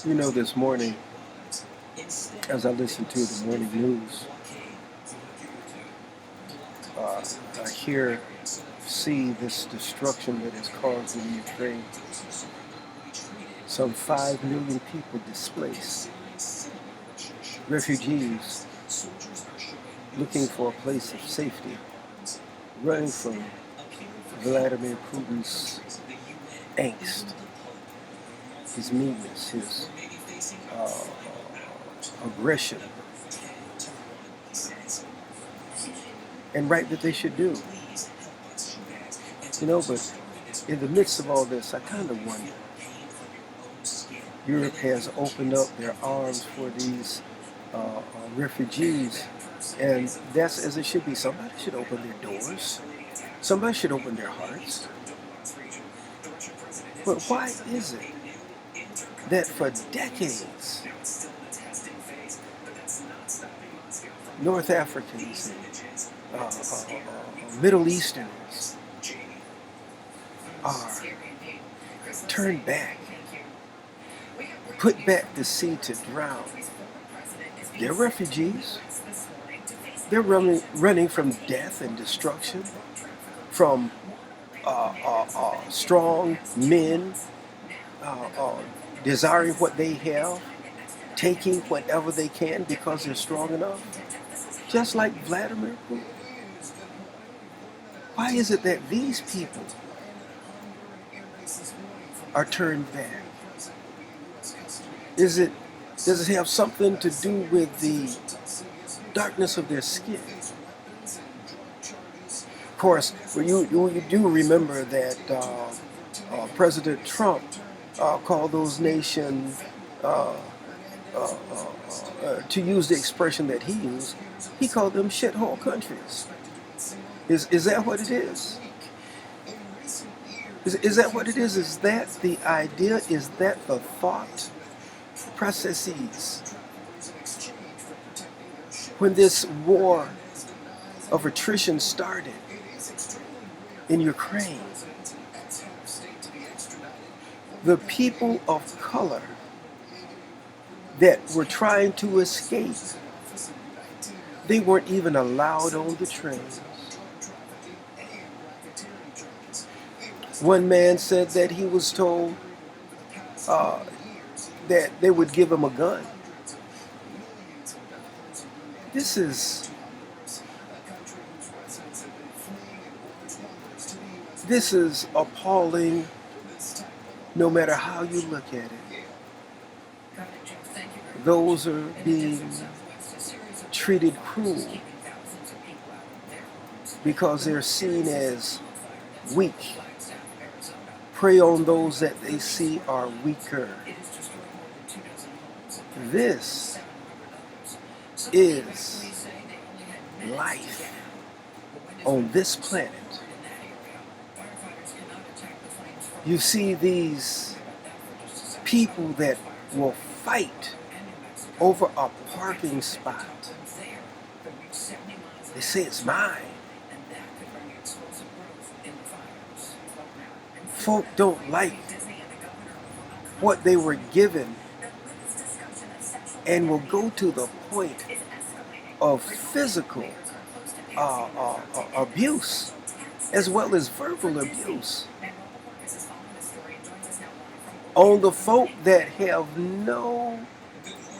You know, this morning, as I listened to the morning news, uh, I see this destruction that is caused in Ukraine. Some 5 million people displaced, refugees looking for a place of safety, running from Vladimir Putin's angst, his meanness, his uh, aggression, and right that they should do. You know, but in the midst of all this, I kind of wonder. Europe has opened up their arms for these refugees, and that's as it should be. Somebody should open their doors. Somebody should open their hearts. But why is it that for decades, North Africans and Middle Easterners are turned back, put back to sea to drown? They're refugees. They're running from death and destruction, from strong men desiring what they have, taking whatever they can because they're strong enough, just like Vladimir Putin. Why is it that these people are turned back? Does it have something to do with the darkness of their skin? Of course, you do remember that President Trump called those nations, to use the expression that he used, he called them shithole countries. Is that what it is? Is that what it is? Is that the idea? Is that the thought processes? When this war of attrition started in Ukraine, the people of color that were trying to escape, they weren't even allowed on the trains. One man said that he was told that they would give him a gun. This is appalling, no matter how you look at it. Those are being treated cruel because they're seen as weak. Prey on those that they see are weaker. This is life on this planet. You see these people that will fight over a parking spot. They say it's mine. Folk don't like what they were given and will go to the point of physical abuse as well as verbal abuse on the folk that have no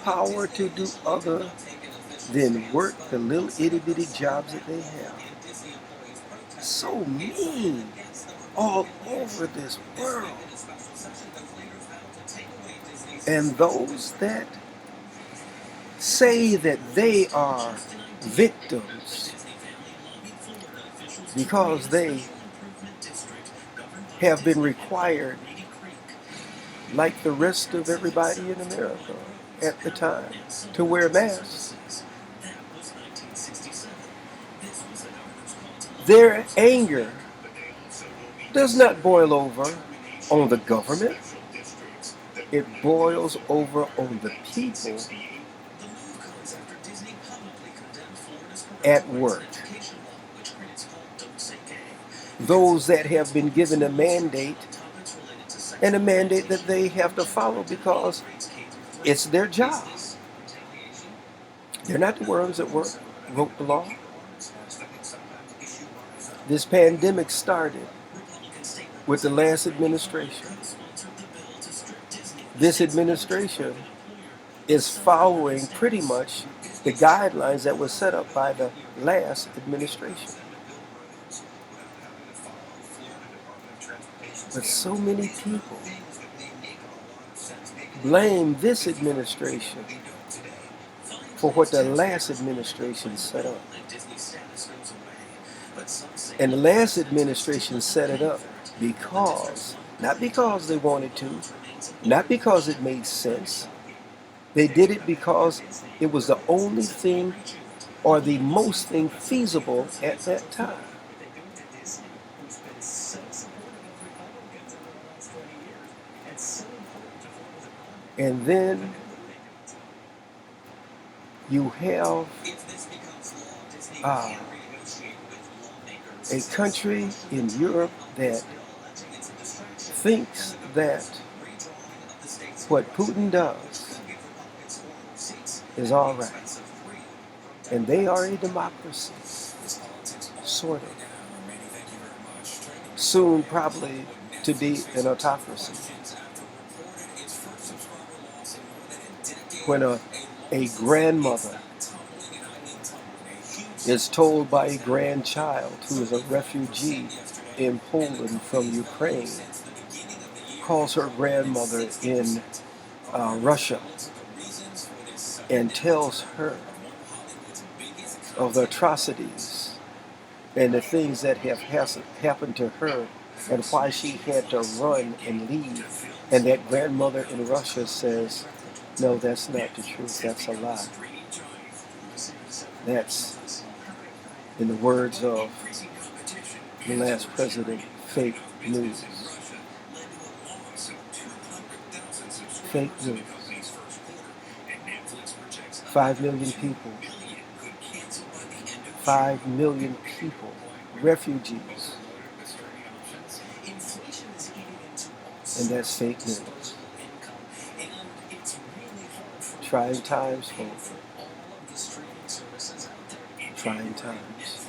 power to do other than work the little itty bitty jobs that they have. So mean all over this world. And those that say that they are victims because they have been required, like the rest of everybody in America at the time, to wear masks. Their anger does not boil over on the government. It boils over on the people at work. Those that have been given a mandate and a mandate that they have to follow because it's their job. They're not the ones that wrote the law. This pandemic started with the last administration. This administration is following pretty much the guidelines that were set up by the last administration. But so many people blame this administration for what the last administration set up. And the last administration set it up because, not because they wanted to, not because it made sense. They did it because it was the only thing or the most thing feasible at that time. And then you have a country in Europe that thinks that what Putin does is all right. And they are a democracy, sort of. Soon probably to be an autocracy. When a grandmother is told by a grandchild who is a refugee in Poland from Ukraine, calls her grandmother in Russia and tells her of the atrocities and the things that have happened to her and why she had to run and leave. And that grandmother in Russia says, no, that's not the truth, that's a lie. That's, in the words of the last president, fake news. Fake news. 5 million people. 5 million people, refugees. And that's fake news. Trying times, folks. Trying times.